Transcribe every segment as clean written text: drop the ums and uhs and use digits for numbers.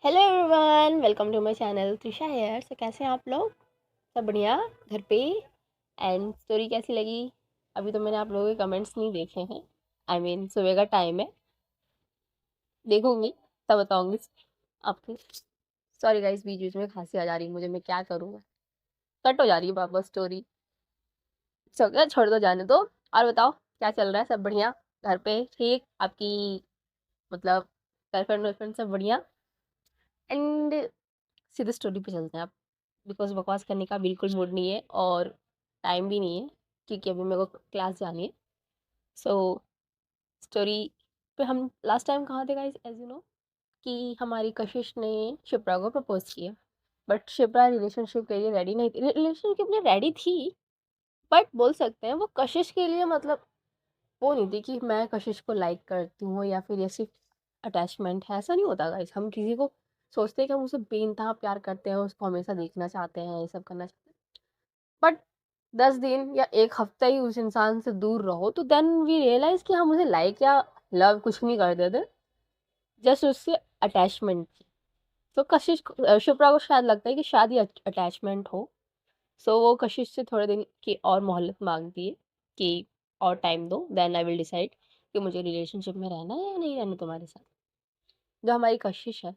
Hello everyone, welcome to my channel Trisha here. So कैसे हैं आप लोग? सब बढ़िया घर पे? एंड स्टोरी कैसी लगी? अभी तो मैंने आप लोगों के कमेंट्स नहीं देखे हैं। सुबह का टाइम है, देखूंगी तब बताऊंगी आपको। सॉरी गाइस, बीच बीच में खांसी आ जा रही है मुझे, मैं क्या करूँगा। कट हो जा रही है वापस स्टोरी। सो क्या, छोड़ दो, जाने दो। और बताओ, क्या चल रहा है? सब बढ़िया? घर पे ठीक? आपकी मतलब गर्लफ्रेंड वर्लफ्रेंड सब बढ़िया? एंड सीधे स्टोरी पे चलते हैं आप, बिकॉज बकवास करने का बिल्कुल मूड नहीं है और टाइम भी नहीं है, क्योंकि अभी मेरे को क्लास जानी है। सो स्टोरी पे हम लास्ट टाइम कहाँ थे गाइस? एज यू नो कि हमारी कशिश ने शिप्रा को प्रपोज किया, बट शिप्रा रिलेशनशिप के लिए रेडी नहीं थी। रिलेशनशिप के लिए रेडी थी, बट बोल सकते हैं वो कशिश के लिए, मतलब वो नहीं थी कि मैं कशिश को लाइक करती हूँ या फिर ये सिर्फ अटैचमेंट है। ऐसा नहीं होता गाइस। हम किसी को सोचते हैं कि हम उसे बेइंतहा प्यार करते हैं, उसको हमेशा देखना चाहते हैं, ये सब करना चाहते हैं, बट 10 दिन या एक हफ्ता ही उस इंसान से दूर रहो तो देन वी रियलाइज कि हम उसे लाइक या लव कुछ नहीं करते थे, जस्ट उससे अटैचमेंट थी। तो कशिश शिप्रा को शायद लगता है कि शायद ये अटैचमेंट हो। सो वो कशिश से थोड़े दिन की और मोहलत मांगती है कि और टाइम दो, देन आई विल डिसाइड कि मुझे रिलेशनशिप में रहना है या नहीं रहना तुम्हारे साथ। जो हमारी कशिश है,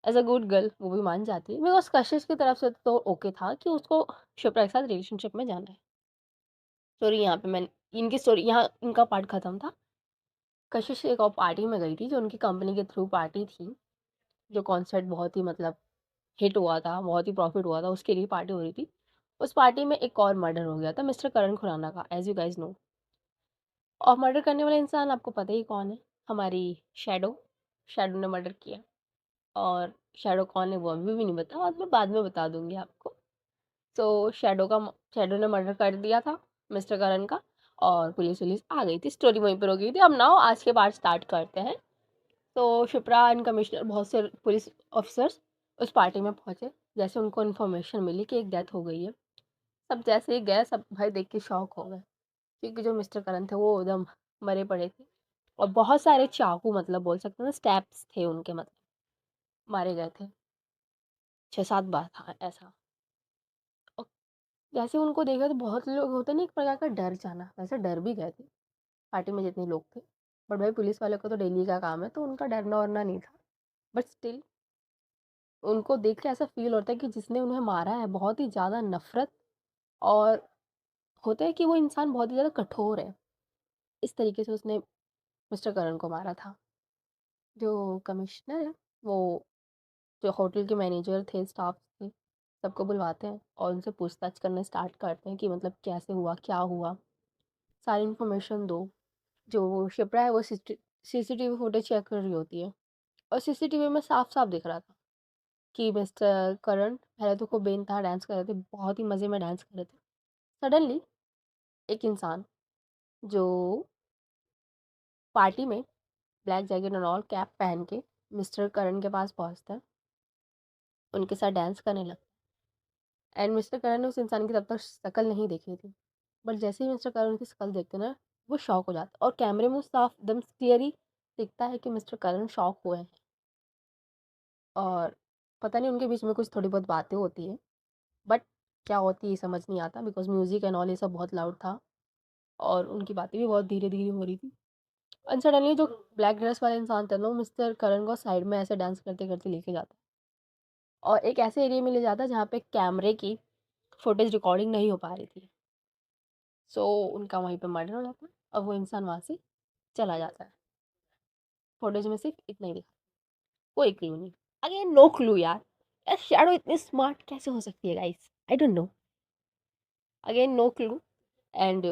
एज अ गुड गर्ल, वो भी मान जाती है, बिकॉज कशिश की तरफ से तो ओके था कि उसको शिप्रा के साथ रिलेशनशिप में जाना है। स्टोरी यहाँ पे मैंने, इनकी स्टोरी यहाँ, इनका पार्ट खत्म था। कशिश एक और पार्टी में गई थी, जो उनकी कंपनी के थ्रू पार्टी थी, जो कॉन्सर्ट बहुत ही मतलब हिट हुआ था, बहुत ही प्रॉफिट हुआ था, उसके लिए पार्टी हो रही थी। उस पार्टी में एक और मर्डर हो गया था, मिस्टर करण खुराना का, एज यू गाइज नो। और मर्डर करने वाला इंसान आपको पता ही कौन है? हमारी शैडो। शैडो ने मर्डर किया। और शैडो कौन है वो अभी भी नहीं पता, और मैं बाद में बता दूंगी आपको। तो शैडो ने मर्डर कर दिया था मिस्टर करण का, और पुलिस वुलिस आ गई थी, स्टोरी वहीं पर हो गई थी। अब नाउ आज के पार्ट स्टार्ट करते हैं। तो शिप्रा एंड कमिश्नर, बहुत से पुलिस ऑफिसर्स उस पार्टी में पहुंचे। जैसे उनको इन्फॉर्मेशन मिली कि एक डेथ हो गई है, सब जैसे ही गए, सब भाई देख के शॉक हो गए, क्योंकि जो मिस्टर करण थे वो एकदम मरे पड़े थे, और बहुत सारे चाकू, मतलब बोल सकते हैं ना, स्टैप्स थे उनके, मतलब मारे गए थे 6-7 बार था ऐसा। और जैसे उनको देखा तो बहुत लोग होते हैं ना, एक प्रकार का डर जाना, वैसे डर भी गए थे पार्टी में जितने लोग थे। बट भाई पुलिस वालों का तो डेली का काम है, तो उनका डरना वरना नहीं था। बट स्टिल उनको देख के ऐसा फील होता है कि जिसने उन्हें मारा है बहुत ही ज़्यादा नफरत, और होता है कि वो इंसान बहुत ही ज़्यादा कठोर है। इस तरीके से उसने मिस्टर करण को मारा था। जो कमिश्नर है, वो जो होटल के मैनेजर थे, स्टाफ थे, सबको बुलवाते हैं और उनसे पूछताछ करना स्टार्ट करते हैं कि मतलब कैसे हुआ, क्या हुआ, सारी इन्फॉर्मेशन दो। जो शिप्रा है वो सीसीटीवी फुटेज चेक कर रही होती है, और सीसीटीवी में साफ साफ दिख रहा था कि मिस्टर करण पहले तो खूब बेनतहा डांस कर रहे थे, बहुत ही मज़े में डांस कर रहे थे। सडनली एक इंसान, जो पार्टी में ब्लैक जैकेट और ऑल कैप पहन के मिस्टर करण के पास पहुंचता है, उनके साथ डांस करने लगता है। एंड मिस्टर करण ने उस इंसान की तब तक शक्ल नहीं देखी थी, बट जैसे ही मिस्टर करण की शक्ल देखते ना, वो शॉक हो जाता है, और कैमरे में साफ एकदम क्लियरली दिखता है कि मिस्टर करण शॉक हुए हैं। और पता नहीं उनके बीच में कुछ थोड़ी बहुत बातें होती है, बट क्या होती है समझ नहीं आता, बिकॉज म्यूजिक एंड ऑल ये सब बहुत लाउड था, और उनकी बातें भी बहुत धीरे धीरे हो रही थी। एंड सडनली जो ब्लैक ड्रेस वाला इंसान था ना, वो मिस्टर करण को साइड में ऐसे डांस करते करते लेके जाता है, और एक ऐसे एरिया में ले जाता है जहाँ पे कैमरे की फुटेज रिकॉर्डिंग नहीं हो पा रही थी। सो उनका वहीं पे मर्डर हो जाता है, और वो इंसान वहाँ से चला जाता है। फुटेज में सिर्फ इतना ही दिखा, कोई क्लू नहीं। अगेन नो क्लू यार। यार शैडो इतनी स्मार्ट कैसे हो सकती है guys? I don't know. Again no clue. And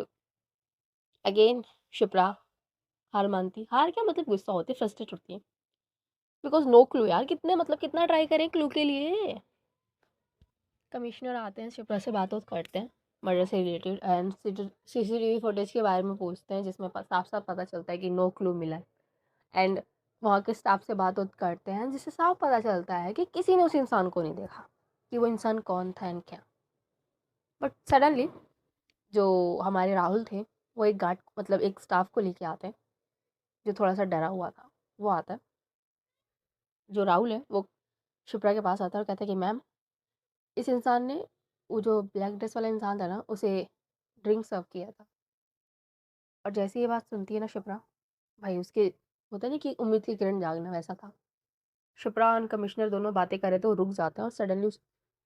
again Shipra हार मानती, हार क्या मतलब गुस्सा होती, फ्रस्ट्रेट होती है, बिकॉज नो क्लू यार। कितने मतलब कितना ट्राई करें क्लू के लिए? कमिश्नर आते हैं, शिप्रा से बात करते हैं मर्डर से रिलेटेड, एंड सीसीटीवी फुटेज के बारे में पूछते हैं, जिसमें साफ साफ पता चलता है कि नो क्लू मिला है। एंड वहाँ के स्टाफ से बात करते हैं, जिससे साफ पता चलता है कि किसी ने उस इंसान को नहीं देखा कि वो इंसान कौन था एंड क्या। बट सडनली जो हमारे राहुल थे, वो एक गार्ड, मतलब एक स्टाफ को लेके आते हैं, जो थोड़ा सा डरा हुआ था। वो आता है, जो राहुल है वो शिप्रा के पास आता है और कहता है कि मैम, इस इंसान ने, वो जो ब्लैक ड्रेस वाला इंसान था ना, उसे ड्रिंक सर्व किया था। और जैसे ये बात सुनती है ना शिप्रा, भाई उसके होता नहीं कि उम्मीद की किरण जागना, वैसा था। शिप्रा और कमिश्नर दोनों बातें कर रहे थे, वो रुक जाते हैं और सडनली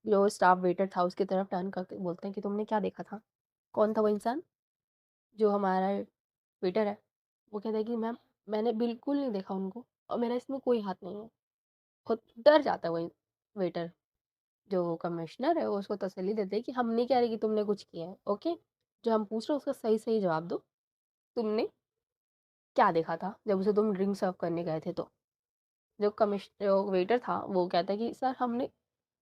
जो स्टाफ वेटर था उसकी तरफ टर्न करके बोलते हैं कि तुमने क्या देखा था? कौन था वो इंसान जो हमारा वेटर है? वो कहता है कि मैम, मैंने बिल्कुल नहीं देखा उनको और मेरा इसमें कोई हाथ नहीं है। खुद डर जाता है वो वेटर। जो कमिश्नर है वो उसको तसल्ली देते हैं कि हम नहीं कह रहे कि तुमने कुछ किया है, ओके? जो हम पूछ रहे हैं उसका सही सही जवाब दो। तुमने क्या देखा था जब उसे तुम ड्रिंक सर्व करने गए थे? तो जो वेटर था वो कहता है कि सर,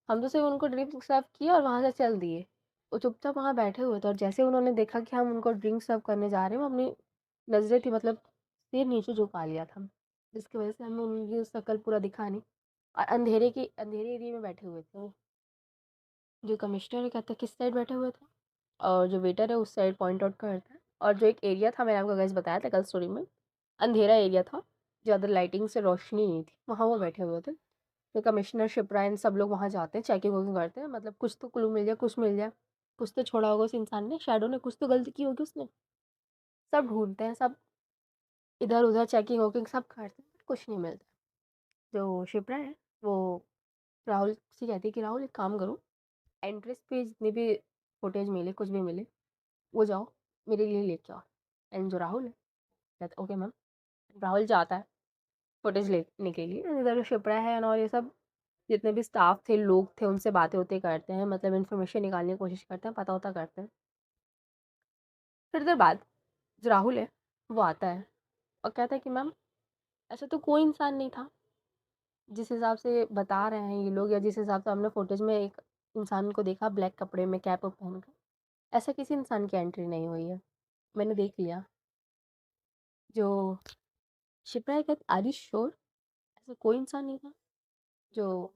हम तो सिर्फ उनको ड्रिंक सर्व किया और वहाँ से चल दिए। वो चुपचाप वहाँ बैठे हुए थे और जैसे उन्होंने देखा कि हम उनको ड्रिंक सर्व करने जा रहे हैं, वो अपनी नजरें थी मतलब सिर नीचे झुका लिया था, जिसकी वजह से हमें उनकी शक्ल पूरा दिखा नहीं। और अंधेरे एरिया में बैठे हुए थे वो। जो कमिश्नर है कहता है किस साइड बैठे हुए थे, और जो वेटर है उस साइड पॉइंट आउट करता है। और जो एक एरिया था, मैंने आपको गैस बताया था कल स्टोरी में, अंधेरा एरिया था, ज़्यादा लाइटिंग से रोशनी नहीं थी, वहाँ वो बैठे हुए थे। तो कमिश्नर शिप्रा सब लोग वहाँ जाते हैं, चेकिंग वोकिंग करते हैं, मतलब कुछ तो क्लू मिल जाए, कुछ मिल जाए। कुछ तो छोड़ा होगा उस इंसान ने, शैडो ने कुछ तो गलती की होगी उसने। सब ढूंढते हैं, सब इधर उधर चेकिंग वोकिंग सब करते हैं, कुछ नहीं मिलता। जो शिप्रा है वो राहुल से कहती है कि राहुल एक काम करो, एंट्रेंस पे जितने भी फुटेज मिले, कुछ भी मिले, वो जाओ मेरे लिए लेके आओ। एंड जो राहुल है कहता ओके मैम। राहुल जाता है फुटेज लेने के लिए। And इधर जो शिप्रा है और ये सब जितने भी स्टाफ थे, लोग थे, उनसे बातें होते करते हैं, मतलब इन्फॉर्मेशन निकालने की कोशिश करते हैं, पता होता करते हैं। फिर देर बाद जो राहुल है वो आता है और कहता है कि मैम, ऐसा तो कोई इंसान नहीं था जिस हिसाब से बता रहे हैं ये लोग, या जिस हिसाब से हमने फुटेज में एक इंसान को देखा ब्लैक कपड़े में, कैप पहन कर। ऐसा किसी इंसान की एंट्री नहीं हुई है, मैंने देख लिया। जो शिप्रा है आर यू श्योर? ऐसा कोई इंसान नहीं था? जो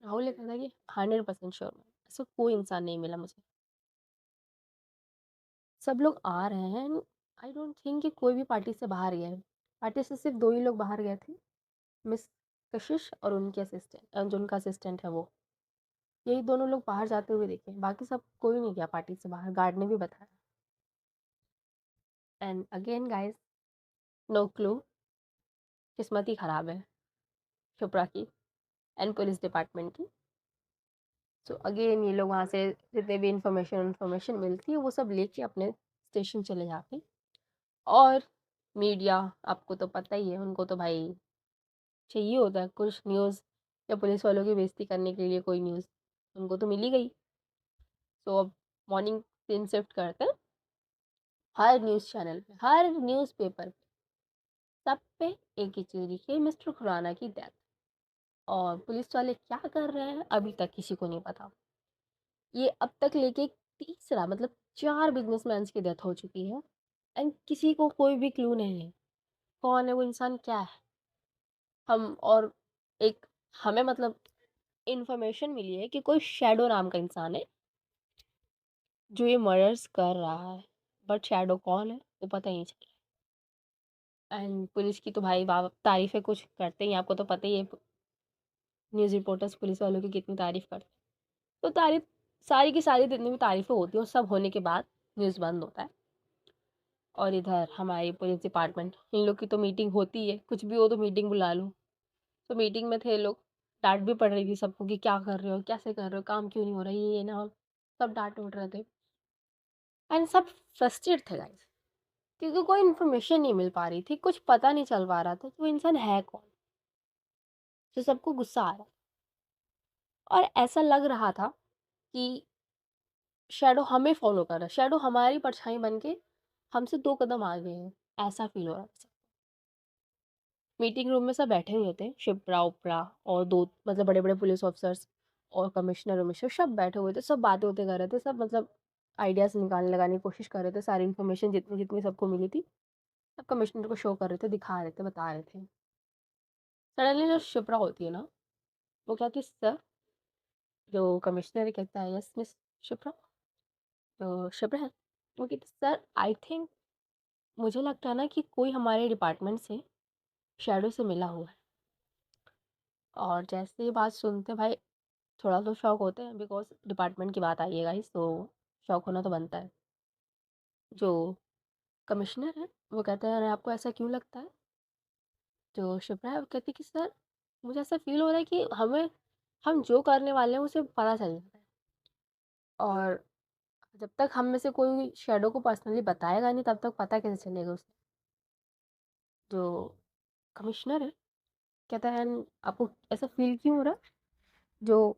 राहुल ने कहा था कि 100% श्योर, मैं ऐसा कोई इंसान नहीं मिला मुझे। सब लोग आ रहे हैं, आई डोंट थिंक कि कोई भी पार्टी से बाहर गया है। पार्टी से सिर्फ दो ही लोग बाहर गए थे, मिस कशिश और उनके असिस्टेंट, जो उनका असिस्टेंट है वो। यही दोनों लोग बाहर जाते हुए देखे, बाकी सब कोई नहीं गया पार्टी से बाहर, गार्ड ने भी बताया। And again guys, no clue. किस्मत ही खराब है चोपड़ा की एंड पुलिस डिपार्टमेंट की। सो अगेन ये लोग वहाँ से जितने भी इंफॉर्मेशन मिलती है वो सब लेके अपने स्टेशन चले जाते हैं। और मीडिया, आपको तो पता ही है, उनको तो भाई चाहिए होता है कुछ न्यूज़, या पुलिस वालों की बेइज्जती करने के लिए कोई न्यूज़, उनको तो मिल ही गई। तो अब मॉर्निंग सीन शिफ्ट करते हैं, हर न्यूज़ चैनल पे, हर न्यूज़ पेपर पे, सब पे एक ही चीज़ लिखी है, मिस्टर खुराना की डेथ। और पुलिस वाले क्या कर रहे हैं अभी तक किसी को नहीं पता। ये अब तक लेके तीसरा, मतलब 4 बिजनेसमैन की डेथ हो चुकी है एंड किसी को कोई भी क्लू नहीं है कौन है वो इंसान, क्या है। हम और एक हमें मतलब इन्फॉर्मेशन मिली है कि कोई शैडो नाम का इंसान है जो ये मर्डर्स कर रहा है, बट शैडो कौन है वो पता ही नहीं चल रहा। एंड पुलिस की तो भाई बाप तारीफें कुछ करते ही हैं, आपको तो पता ही है न्यूज़ रिपोर्टर्स पुलिस वालों की कितनी तारीफ करते हैं। तो तारीफ सारी की सारी जितनी भी तारीफें होती हैं, सब होने के बाद न्यूज़ बंद होता है। और इधर हमारी पुलिस डिपार्टमेंट, इन लोग की तो मीटिंग होती है, कुछ भी हो तो मीटिंग बुला लो। तो मीटिंग में थे लोग, डांट भी पड़ रही थी सबको कि क्या कर रहे हो, कैसे कर रहे हो, काम क्यों नहीं हो रहा, ये ना, सब डांट उठ रहे थे। एंड सब फ्रस्ट्रेट थे गाइस, क्योंकि कोई इन्फॉर्मेशन नहीं मिल पा रही थी, कुछ पता नहीं चल पा रहा था कि वो इंसान है कौन। तो सबको गुस्सा आ रहा था और ऐसा लग रहा था कि शैडो हमें फॉलो कर रहा है, शैडो हमारी परछाई बन के हमसे 2 कदम आगे है, ऐसा फील हो रहा था। मीटिंग रूम में सब बैठे हुए थे, शिप्रा उपरा और 2 मतलब बड़े बड़े पुलिस ऑफिसर्स और कमिश्नर वमिश्नर सब बैठे हुए थे, सब बातें होते कर रहे थे, सब मतलब आइडियाज़ निकालने लगाने की कोशिश कर रहे थे, सारी इन्फॉर्मेशन जितनी जितनी सबको मिली थी सब कमिश्नर को शो कर रहे थे, दिखा रहे थे, बता रहे थे। सडनली जो शिप्रा होती है ना, वो कहती है सर, जो कमिश्नर कहता है यस मिस शिप्रा, तो शिप्रा है, वो कहती सर आई थिंक, मुझे लगता है ना कि कोई हमारे डिपार्टमेंट से शैडो से मिला हुआ है। और जैसे ये बात सुनते भाई थोड़ा तो शौक होते हैं, बिकॉज डिपार्टमेंट की बात आई है गाइस, तो शौक होना तो बनता है। जो कमिश्नर है वो कहते हैं अरे आपको ऐसा क्यों लगता है। जो शिप्रा है वो कहती है कि सर मुझे ऐसा फील हो रहा है कि हम जो करने वाले हैं उसे पता चल जाता है, और जब तक हम में से कोई शेडो को पर्सनली बताएगा नहीं तब तक पता कैसे चलेगा उसे। जो कमिश्नर है कहता है आपको ऐसा फील क्यों हो रहा है। जो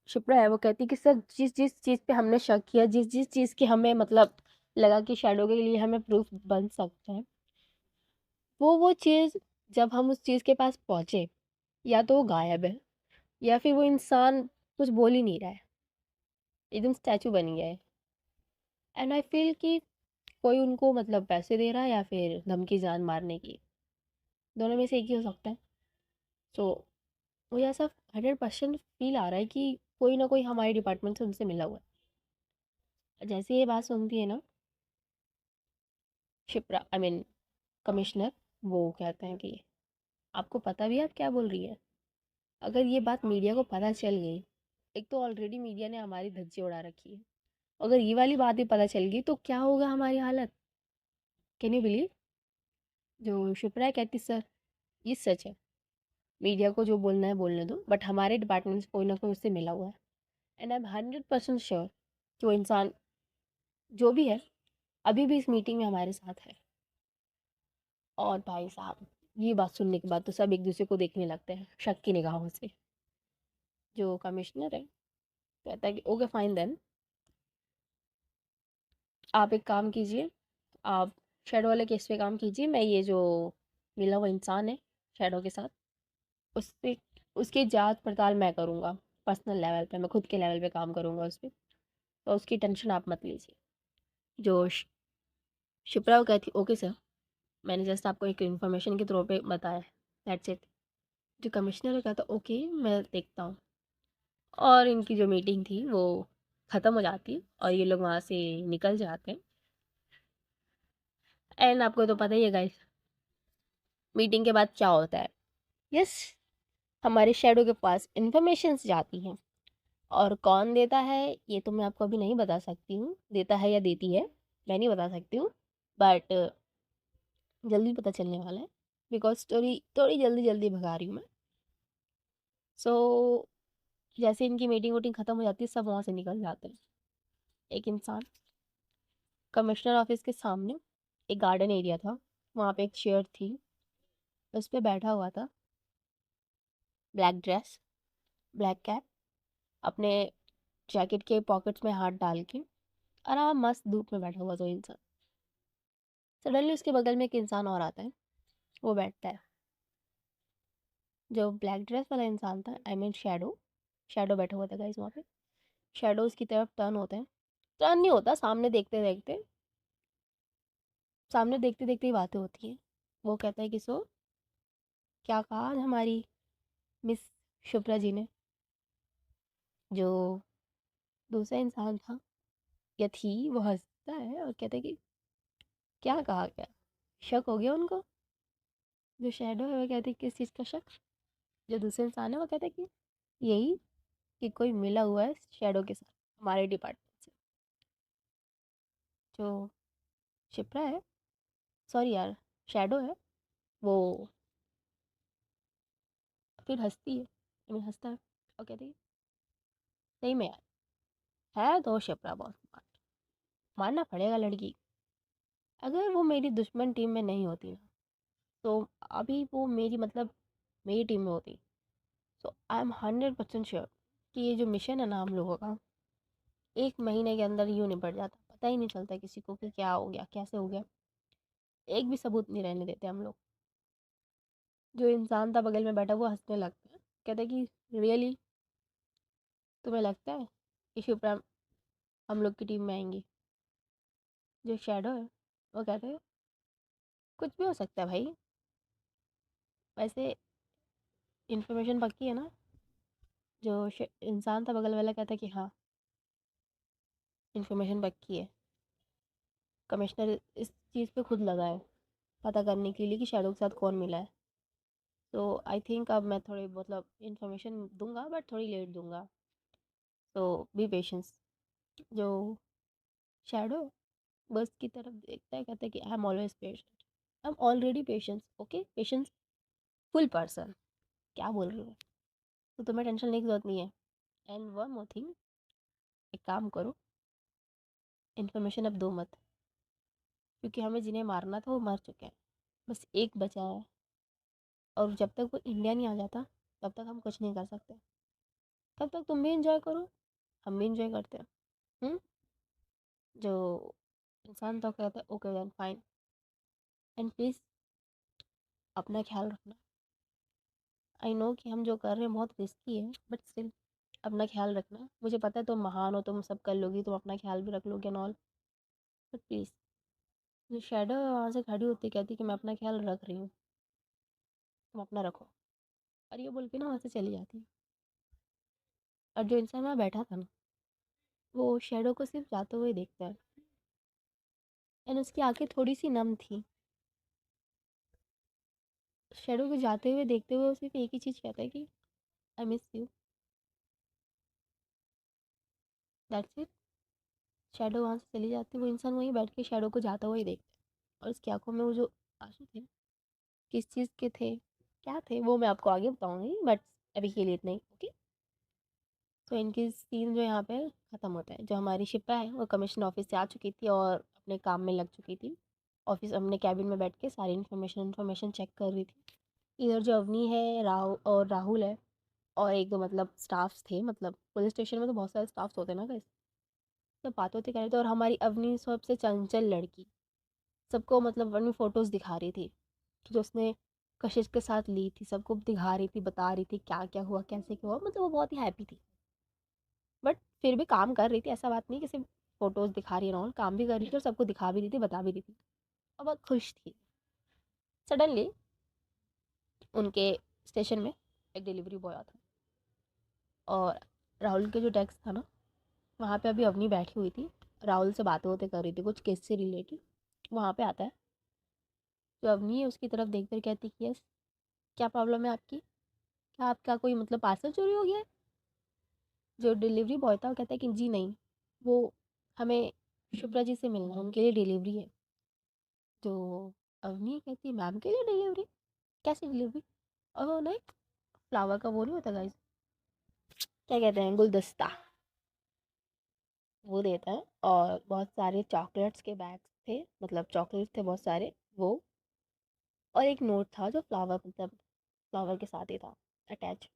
शिप्रा है वो कहती है कि सर जिस जिस चीज़ पे हमने शक किया, जिस जिस चीज़ की हमें मतलब लगा कि शैडो के लिए हमें प्रूफ बन सकता है, वो चीज़ जब हम उस चीज़ के पास पहुंचे या तो वो गायब है या फिर वो इंसान कुछ बोल ही नहीं रहा है, एकदम स्टैचू बन गया है। एंड आई फील कि कोई उनको मतलब पैसे दे रहा है या फिर धमकी जान मारने की, दोनों में से एक ही हो सकता है। सो मुझे ऐसा 100% फील आ रहा है कि कोई ना कोई हमारे डिपार्टमेंट से उनसे मिला हुआ है। जैसे ये बात सुनती है ना शिप्रा, आई मीन कमिश्नर, वो कहते हैं कि आपको पता भी है आप क्या बोल रही है। अगर ये बात मीडिया को पता चल गई, एक तो ऑलरेडी मीडिया ने हमारी धज्जी उड़ा रखी है, अगर ये वाली बात भी पता चल गई तो क्या होगा हमारी हालत। Can you believe. जो शिप्रा है कहती सर ये सच है, मीडिया को जो बोलना है बोलने दो, बट हमारे डिपार्टमेंट से कोई ना कोई उससे मिला हुआ है। एंड आई एम 100% श्योर कि वो इंसान जो भी है अभी भी इस मीटिंग में हमारे साथ है। और भाई साहब ये बात सुनने के बाद तो सब एक दूसरे को देखने लगते हैं शक की निगाहों से। जो कमिश्नर है कहता है कि ओके फाइन देन, आप एक काम कीजिए, आप शेडो वाले केस पे काम कीजिए, मैं ये जो मिला हुआ इंसान है शेडो के साथ उस पे उसकी जांच पड़ताल मैं करूँगा, पर्सनल लेवल पे मैं खुद के लेवल पे काम करूँगा उस पर, तो उसकी टेंशन आप मत लीजिए। जो शिप्रा वो कहती ओके सर, मैंने जस्ट आपको एक इन्फॉर्मेशन के थ्रू पे बताया, दैट्स इट। जो कमिश्नर कहता ओके मैं देखता हूँ, और इनकी जो मीटिंग थी वो ख़त्म हो जाती और ये लोग वहाँ से निकल जाते हैं। एंड आपको तो पता ही है गाइस मीटिंग के बाद क्या होता है। यस, हमारे शैडो के पास इन्फॉर्मेशंस जाती हैं, और कौन देता है ये तो मैं आपको अभी नहीं बता सकती हूँ, देता है या देती है मैं नहीं बता सकती हूँ, बट जल्दी पता चलने वाला है, बिकॉज स्टोरी थोड़ी जल्दी जल्दी भगा रही हूँ मैं। सो जैसे इनकी मीटिंग वोटिंग ख़त्म हो जाती है सब वहाँ से निकल जाते हैं। एक इंसान कमिश्नर ऑफिस के सामने एक गार्डन एरिया था, वहाँ पे एक चेयर थी, उस पर बैठा हुआ था, ब्लैक ड्रेस, ब्लैक कैप, अपने जैकेट के पॉकेट्स में हाथ डाल के आराम मस्त धूप में बैठा हुआ तो इंसान। सडनली उसके बगल में एक इंसान और आता है, वो बैठता है। जो ब्लैक ड्रेस वाला इंसान था, आई मीन शैडो, शैडो बैठा हुआ था गाइस वहाँ पे। शैडो उसकी तरफ टर्न होते हैं, टर्न नहीं होता, सामने देखते देखते ही बातें होती हैं। वो कहता है कि सो क्या कहा आज हमारी मिस शुभ्रा जी ने। जो दूसरा इंसान था या थी वो हंसता है और कहता है कि क्या कहा गया, शक हो गया उनको। जो शैडो है वो कहते हैं किस चीज़ का शक। जो दूसरे इंसान है वो कहते हैं कि यही कि कोई मिला हुआ है शैडो के साथ हमारे डिपार्टमेंट से। जो शिप्रा है, सॉरी यार शैडो है, वो फिर हंसती है, I mean, हंसता है और कहती है सही में यार है तो शिप्रा बहुत smart, मानना पड़ेगा लड़की। अगर वो मेरी दुश्मन टीम में नहीं होती ना तो अभी वो मेरी मतलब मेरी टीम में होती। सो आई एम 100% श्योर कि ये जो मिशन है ना हम लोगों का 1 महीने के अंदर यूँ निपट जाता, पता ही नहीं चलता किसी को कि क्या हो गया कैसे हो गया, एक भी सबूत नहीं रहने देते हम लोग। जो इंसान था बगल में बैठा वो हंसने लगता है, कहते कि रियली तुम्हें लगता है कि शिप्रा हम लोग की टीम में आएंगी। जो शैडो है वो कहते हैं कुछ भी हो सकता है भाई, वैसे इन्फॉर्मेशन पक्की है ना। जो इंसान था बगल वाला कहता है कि हाँ इन्फॉर्मेशन पक्की है, कमिश्नर इस चीज़ पे खुद लगा है पता करने के लिए कि शैडो के साथ कौन मिला है। तो आई थिंक अब मैं थोड़ी मतलब इन्फॉर्मेशन दूंगा बट थोड़ी लेट दूंगा, तो बी पेशेंस। जो शैडो बस की तरफ देखता है, कहता है कि I am always patient, I am already patience, okay patience full person. क्या बोल रही हूँ? तो तुम्हें टेंशन लेने की जरूरत नहीं है। एंड वन मोर थिंग, एक काम करो, इन्फॉर्मेशन अब दो मत, क्योंकि हमें जिन्हें मारना था वो मर चुके हैं, बस एक बचा है। और जब तक वो इंडिया नहीं आ जाता तब तक हम कुछ नहीं कर सकते। तब तक तुम भी इंजॉय करो, हम भी इंजॉय करते हैं। हम्म। जो इंसान तो कहता है okay then fine, and please अपना ख्याल रखना। आई नो कि हम जो कर रहे हैं बहुत रिस्की है, बट स्टिल अपना ख्याल रखना। मुझे पता है तुम महान हो, तुम सब कर लोगी, तुम अपना ख्याल भी रख लोगे एंड ऑल, बट प्लीज़। जो शैडो वहाँ से खड़ी होती कहती कि मैं अपना ख्याल रख रही हूँ, तुम अपना रखो। और ये बोल के ना वहाँ से चली जाती है। और जो इंसान वहाँ बैठा था ना, वो शैडो को सिर्फ जाते हुए देखता है, एंड उसकी आंखें थोड़ी सी नम थी। शैडो को जाते हुए देखते हुए वो सिर्फ एक ही चीज़ कहता है कि I miss you, that's it. Shadow वहाँ से चली जाती है, वो इंसान वहीं बैठ के शैडो को जाता हुआ ही देखता है। और उसकी आंखों में वो जो आंसू थे, किस चीज़ के थे, क्या थे, वो मैं आपको आगे बताऊंगी, बट अभी के लिए इतना ही, ओके। तो इनकी सीन जो यहाँ पे ख़त्म होता है। जो हमारी शिप्रा है वो कमीशन ऑफिस से आ चुकी थी और अपने काम में लग चुकी थी। ऑफिस अपने कैबिन में बैठ के सारी इन्फॉर्मेशन चेक कर रही थी। इधर जो अवनी है, राहुल है, और एक दो मतलब स्टाफ्स थे, मतलब पुलिस स्टेशन में तो बहुत सारे स्टाफ्स होते हैं ना गाइस, तो बात होती कर रहे थे। और हमारी अवनी सबसे चंचल लड़की सबको मतलब अपनी फ़ोटोज़ दिखा रही थी, जो उसने कशिश के साथ ली थी, सबको दिखा रही थी, बता रही थी क्या क्या हुआ, कैसे क्या हुआ, मतलब वो बहुत ही हैप्पी थी। बट फिर भी काम कर रही थी, ऐसा बात नहीं कि सिर्फ फ़ोटोज़ दिखा रही है, और काम भी कर रही थी और सबको दिखा भी रही थी, बता भी रही थी, और बहुत खुश थी। सडनली उनके स्टेशन में एक डिलीवरी बॉय आता है, और राहुल के जो डेस्क था ना, वहाँ पे अभी अवनी बैठी हुई थी, राहुल से बातें होते कर रही थी कुछ केस से रिलेटेड। वहाँ पे आता है, जो अवनी है उसकी तरफ देख कर कहती कि यस, क्या प्रॉब्लम है आपकी, क्या आपका कोई मतलब पार्सल चोरी हो गया है? जो डिलीवरी बॉय था वो कहता है कि जी नहीं, वो हमें शुभ्रा जी से मिलना है, उनके लिए डिलीवरी है। तो अवनी कहती है मैम के लिए डिलीवरी, कैसी डिलीवरी? और वो ना एक फ्लावर का वो नहीं होता गाइस, क्या कहते हैं, गुलदस्ता, वो देता है। और बहुत सारे चॉकलेट्स के बैग्स थे, मतलब चॉकलेट्स थे बहुत सारे वो, और एक नोट था जो फ्लावर मतलब फ्लावर के साथ ही था अटैच।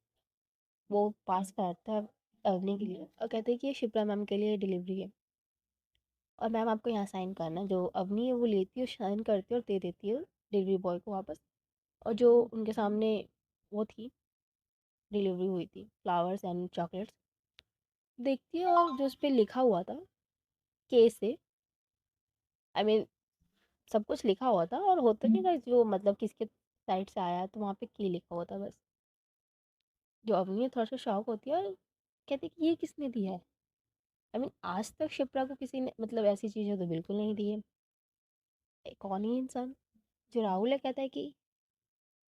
वो पास करता है अवनी के लिए और कहते हैं कि ये शिप्रा मैम के लिए डिलीवरी है, और मैम आपको यहाँ साइन करना है। जो अवनी है वो लेती है, साइन करती है और दे देती है डिलीवरी बॉय को वापस। और जो उनके सामने वो थी, डिलीवरी हुई थी फ्लावर्स एंड चॉकलेट्स, देखती है, और जो उस पर लिखा हुआ था के से, आई मीन सब कुछ लिखा हुआ था, और होता नहीं था जो मतलब किसके साइड से आया तो वहाँ पे के लिखा हुआ था बस। जो अवनी है थोड़ा सा शॉक होती है और कहती है कि ये किसने दिया है। आई मीन आज तक शिप्रा को किसी ने मतलब ऐसी चीज़ें तो बिल्कुल नहीं दी है। कौन ही इंसान? जो राहुल है कहता है कि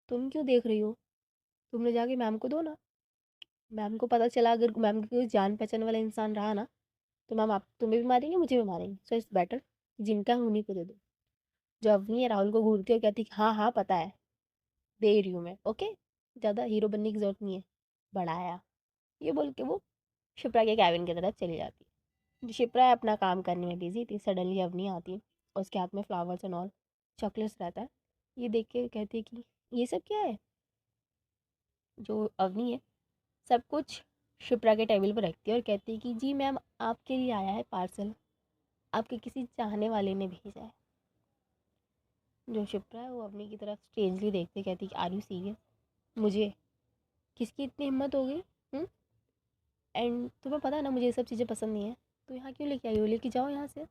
तुम क्यों देख रही हो, तुमने जाके मैम को दो ना। मैम को पता चला अगर मैम की कोई जान पहचान वाला इंसान रहा ना, तो मैम आप तुम्हें भी मारेंगे, मुझे भी मारेंगे, सो इट्स बेटर जिनका है उन्हीं को दे दो। जो अवनी है राहुल को घूरती है और कहती है कि हाँ हाँ पता है, दे रही हूँ मैं, ओके, ज़्यादा हीरो बनने की जरूरत नहीं है, बढ़ाया। ये बोल के वो शिप्रा के कैबिन की तरफ चली जाती है। शिप्रा अपना काम करने में बिजी थी, सडनली अवनी आती है और उसके हाथ में फ्लावर्स एंड ऑल चॉकलेट्स रहता है। ये देख के कहती है कि ये सब क्या है। जो अवनी है सब कुछ शिप्रा के टेबल पर रखती है और कहती है कि जी मैम आपके लिए आया है पार्सल, आपके किसी चाहने वाले ने भेजा है। जो शिप्रा है वो अवनी की तरफ स्ट्रेंजली देखते कहती है कि आर यू सीरियस, मुझे किसकी इतनी हिम्मत हो गई? एंड तुम्हें पता है ना मुझे ये सब चीज़ें पसंद नहीं है, तो यहाँ क्यों लेके आई हो, लेके जाओ यहाँ से।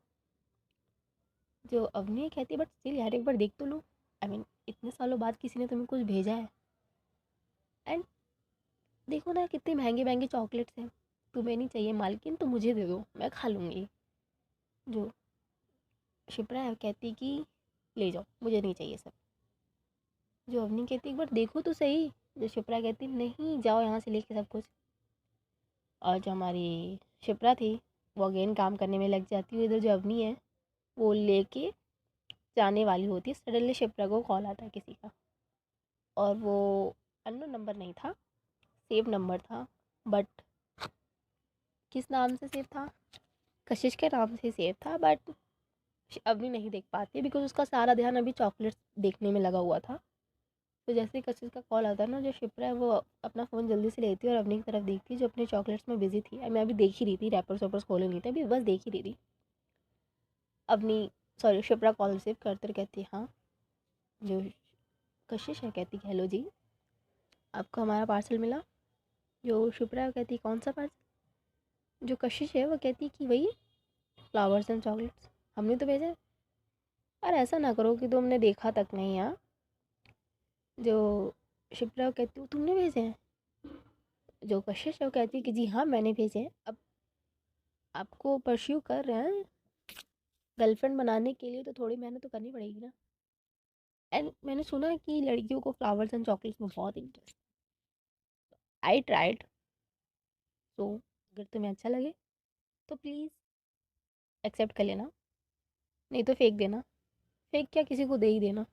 जो अवनी कहती है बट स्टिल यार एक बार देख तो लो, आई मीन इतने सालों बाद किसी ने तुम्हें कुछ भेजा है, एंड देखो ना कितने महंगे महंगे चॉकलेट्स हैं, तुम्हें नहीं चाहिए मालकिन तो मुझे दे दो, मैं खा लूँगी। जो शिप्रा है कहती कि ले जाओ, मुझे नहीं चाहिए सब। जो अवनी कहती एक बार देखो तो सही। जो शिप्रा कहती नहीं, जाओ यहाँ से लेके सब कुछ। और जो हमारी शिप्रा थी वो अगेन काम करने में लग जाती है। इधर जो अवनी है वो लेके जाने वाली होती है, सडनली शिप्रा को कॉल आता है किसी का, और वो अननोन नंबर नहीं था, सेव नंबर था। बट किस नाम से सेव था? कशिश के नाम से सेव था। बट अवनी नहीं देख पाती बिकॉज उसका सारा ध्यान अभी चॉकलेट्स देखने में लगा हुआ था। तो जैसे ही कशिश का कॉल आता है ना, जो शिप्रा है वो अपना फ़ोन जल्दी से लेती है और अवनी की तरफ देखती है जो अपने चॉकलेट्स में बिजी थी। मैं अभी देख ही रही थी, रैपर्स वैपर्स खोले नहीं थे, अभी बस देख ही रही थी। Avani, sorry, Shipra call receive करते कहती हाँ। जो कशिश है कहती हेलो जी, आपको हमारा पार्सल मिला? जो शिप्रा कहती कौन सा पार्सल? जो कशिश है वो कहती कि वही फ्लावर्स एंड चॉकलेट्स, हमने तो भेजा है। और ऐसा ना करो कि तुमने देखा तक नहीं। यहाँ जो शिप्रा कहती हूँ तुमने भेजे हैं। जो कशिश है वो कहती है कि जी हाँ मैंने भेजे हैं। अब आपको परस्यू कर रहे हैं गर्लफ्रेंड बनाने के लिए, तो थोड़ी मेहनत तो करनी पड़ेगी ना। एंड मैंने सुना है कि लड़कियों को फ्लावर्स एंड चॉकलेट्स में बहुत इंटरेस्ट। आई ट्राइड, तो अगर तुम्हें अच्छा लगे तो प्लीज़ एक्सेप्ट कर लेना, नहीं तो फेंक देना। फेंक क्या, किसी को दे ही देना।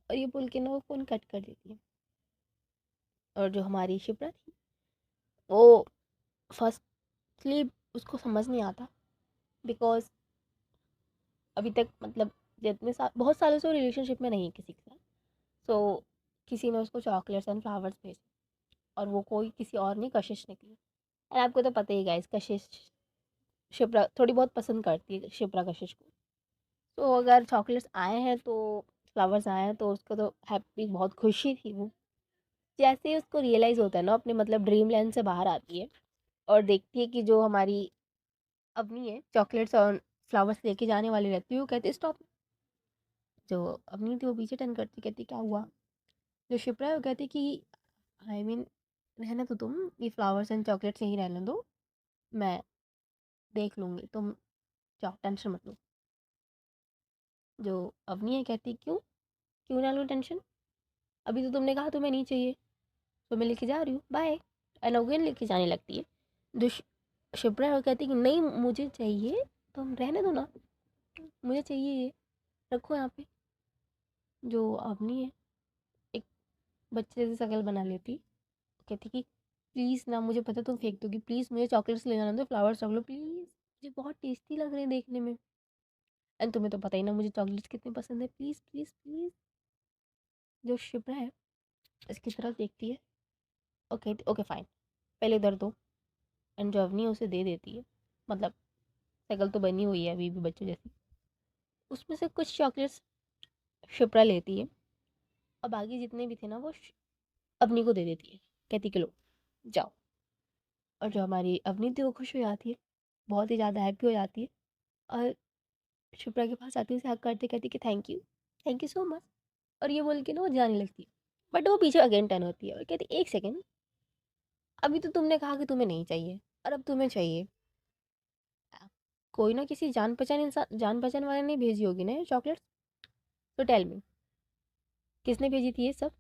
और ये बोल के ना वो फ़ोन कट कर देती है। और जो हमारी शिप्रा थी वो फर्स्टली उसको समझ नहीं आता बिकॉज अभी तक मतलब जितने साल, बहुत सालों से वो रिलेशनशिप में नहीं है किसी के साथ। सो किसी ने उसको चॉकलेट्स एंड फ्लावर्स भेजे, और वो कोई किसी और नहीं, कशिश निकली। एंड आपको तो पता ही गाइस, कशिश शिप्रा थोड़ी बहुत पसंद करती है, शिप्रा कशिश को। तो अगर चॉकलेट्स आए हैं तो, फ्लावर्स आए हैं तो उसको तो हैप्पी, बहुत खुशी थी वो। जैसे ही उसको रियलाइज़ होता है ना, अपने मतलब ड्रीम लैंड से बाहर आती है और देखती है कि जो हमारी अवनी है चॉकलेट्स और फ्लावर्स लेके जाने वाली रहती है, वो कहती है स्टॉप। जो अवनी थी वो पीछे टर्न करती, कहती क्या हुआ? जो शिप्रा है वो कहती कि आई मीन रहने तो तुम, ये फ्लावर्स एंड चॉकलेट्स यहीं रहने दो, मैं देख लूँगी, तुम जाओ, टेंशन मत लो। जो अवनी है कहती क्यों, क्यों ना लो टेंशन, अभी तो तुमने कहा तुम्हें नहीं चाहिए, तो मैं लेके जा रही हूँ, बाय। एंड अगेन लेके जाने लगती है। जो शिप्रा है वो कहती कि नहीं मुझे चाहिए, तुम रहने दो ना, मुझे चाहिए ये, रखो यहाँ पे। जो अवनी है एक बच्चे जैसी शक्ल बना लेती, कहती कि प्लीज़ ना, मुझे पता तुम फेंक दोगी, प्लीज़ मुझे चॉकलेट्स ले जाना दो, फ्लावर्स रख लो प्लीज़, मुझे बहुत टेस्टी लग रहे हैं देखने में। एंड तुम्हें तो पता ही ना मुझे चॉकलेट्स कितने पसंद है, प्लीज़ प्लीज़ प्लीज़। जो शिप्रा है इसकी तरफ देखती है, ओके ओके फाइन, पहले इधर दो। एंड जो अवनी है उसे दे देती है, मतलब शक्ल तो बनी हुई है अभी भी बच्चों जैसी। उसमें से कुछ चॉकलेट्स शिप्रा लेती है, और बाकी जितने भी थे ना वो अवनी को दे देती है, कहती कि लो जाओ। और जो हमारी अवनी थी वो खुश हो जाती है, बहुत ही ज़्यादा हैप्पी हो जाती है। और शिप्रा के पास आती है, उसे हक करते कहती कि थैंक यू सो मच। और ये बोल के ना वो जाने लगती है। बट वो पीछे अगेन टर्न होती है और कहती एक सेकेंड, अभी तो तुमने कहा कि तुम्हें नहीं चाहिए और अब तुम्हें चाहिए। कोई ना किसी जान पहचान इंसान, जान पहचान वाले ने भेजी होगी ना ये चॉकलेट्स, तो टेल मी किसने भेजी थी ये सब?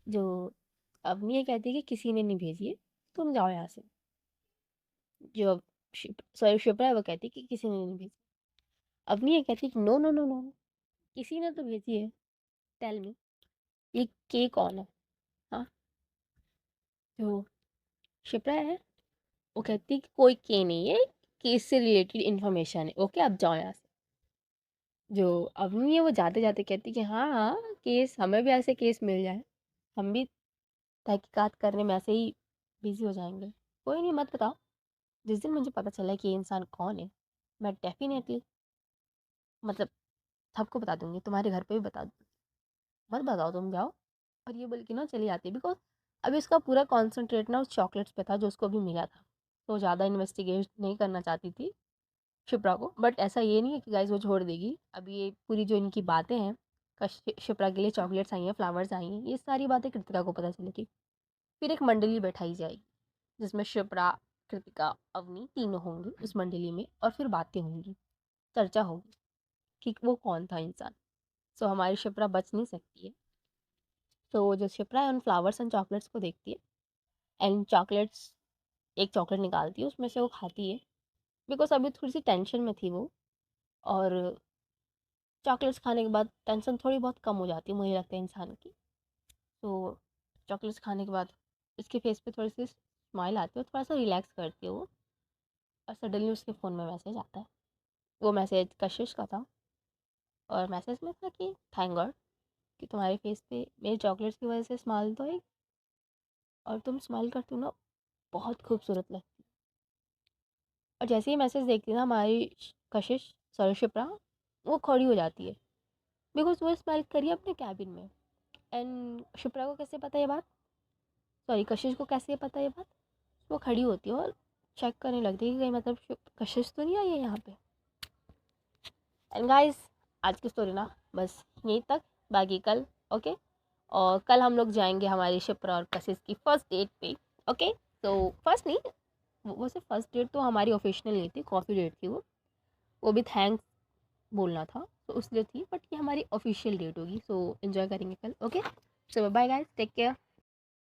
जो अवनी ये कहती है कि किसी ने नहीं भेजी है, तुम जाओ यहाँ से। जो सॉरी शिप्रा है वो कहती है कि किसी ने नहीं भेजी। अवनी ये कहती है कि नो नो नो नो, किसी ने तो भेजी है, टेल मी ये के कौन है? हाँ। जो शिप्रा है वो कहती है कि कोई के नहीं है, केस से रिलेटेड इन्फॉर्मेशन है, ओके आप जाओ यहाँ से। जो अवनी है वो जाते जाते कहती कि हाँ हाँ केस, हमें भी ऐसे केस मिल जाए, हम भी तहकीकात करने में ऐसे ही बिजी हो जाएंगे। कोई नहीं, मत बताओ, जिस दिन मुझे पता चला कि ये इंसान कौन है, मैं डेफिनेटली मतलब सबको बता दूंगी, तुम्हारे घर पे भी बता दूंगी, मत बताओ, तुम जाओ। और ये बोल के ना चली जाती है बिकॉज अभी उसका पूरा कॉन्सेंट्रेट ना उस चॉकलेट्स पे था जो उसको भी मिला था। तो ज़्यादा इन्वेस्टिगेट नहीं करना चाहती थी शिप्रा को। बट ऐसा ये नहीं है कि गाइज वो छोड़ देगी। अभी ये पूरी जो इनकी बातें हैं, शिप्रा के लिए चॉकलेट्स आई हैं, फ्लावर्स आई हैं, ये सारी बातें कृतिका को पता चलेगी। फिर एक मंडली बैठाई जाएगी जिसमें शिप्रा, कृतिका, अवनी तीनों होंगी उस मंडली में, और फिर बातें होंगी, चर्चा होगी कि वो कौन था इंसान। सो हमारी शिप्रा बच नहीं सकती है, तो जो शिप्रा है उन फ्लावर्स एंड चॉकलेट्स को देखती है एंड चॉकलेट्स, एक चॉकलेट निकालती है, उसमें से वो खाती है बिकॉज अभी थोड़ी सी टेंशन में थी वो। और चॉकलेट्स खाने के बाद टेंशन थोड़ी बहुत कम हो जाती है मुझे लगता है इंसान की। तो चॉकलेट्स खाने के बाद उसके फेस पे थोड़ी सी स्माइल आती है, थोड़ा सा रिलैक्स करती है वो। और सडनली उसके फ़ोन में मैसेज आता है। वो मैसेज कशिश का था और मैसेज में था कि थैंक गॉड कि तुम्हारे फेस पे मेरे चॉकलेट्स की वजह से स्माइल तो आई, और तुम स्माइल करती हो ना, बहुत खूबसूरत लगती। और जैसे ही मैसेज देखती है ना हमारी कशिश, सॉरी शिप्रा, वो खड़ी हो जाती है बिकॉज वो स्माइल करी अपने कैबिन में। एंड शिप्रा को कैसे पता ये बात, सॉरी कशिश को कैसे पता ये बात, वो खड़ी होती है और चेक करने लगती है कि कहीं मतलब कशिश तो नहीं आई है यहाँ पे। एंड गाइस, आज की स्टोरी ना बस यहीं तक, बाकी कल। ओके, और कल हम लोग जाएंगे हमारी शिप्रा और कशिश की फर्स्ट डेट पे। ओके, तो फर्स्ट नहीं, वो सिर्फ फर्स्ट डेट तो हमारी ऑफिशियल नहीं थी, कॉफ़ी डेट थी वो भी थैंक्स बोलना था तो उसलिए थी, बट ये हमारी ऑफिशियल डेट होगी, सो इन्जॉय करेंगे कल। ओके, सो बाय गाइस, टेक केयर।